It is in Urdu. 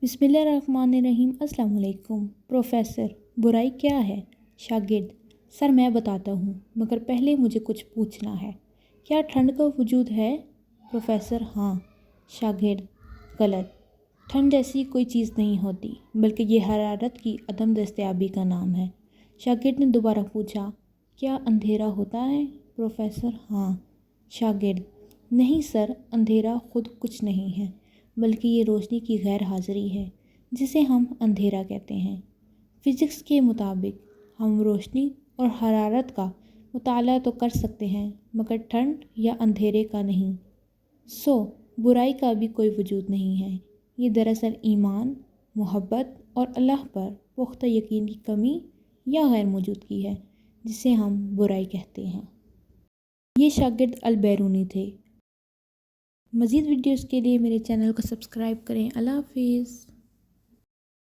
بسم اللہ الرحمن الرحیم۔ السلام علیکم پروفیسر، برائی کیا ہے؟ شاگرد: سر میں بتاتا ہوں، مگر پہلے مجھے کچھ پوچھنا ہے۔ کیا ٹھنڈ کا وجود ہے؟ پروفیسر: ہاں۔ شاگرد: غلط، ٹھنڈ جیسی کوئی چیز نہیں ہوتی، بلکہ یہ حرارت کی عدم دستیابی کا نام ہے۔ شاگرد نے دوبارہ پوچھا: کیا اندھیرا ہوتا ہے؟ پروفیسر: ہاں۔ شاگرد: نہیں سر، اندھیرا خود کچھ نہیں ہے، بلکہ یہ روشنی کی غیر حاضری ہے جسے ہم اندھیرا کہتے ہیں۔ فزکس کے مطابق ہم روشنی اور حرارت کا مطالعہ تو کر سکتے ہیں، مگر ٹھنڈ یا اندھیرے کا نہیں۔ برائی کا بھی کوئی وجود نہیں ہے۔ یہ دراصل ایمان، محبت اور اللہ پر پختہ یقین کی کمی یا غیر موجودگی ہے، جسے ہم برائی کہتے ہیں۔ یہ شاگرد البیرونی تھے۔ مزید ویڈیوز کے لیے میرے چینل کو سبسکرائب کریں۔ اللہ حافظ۔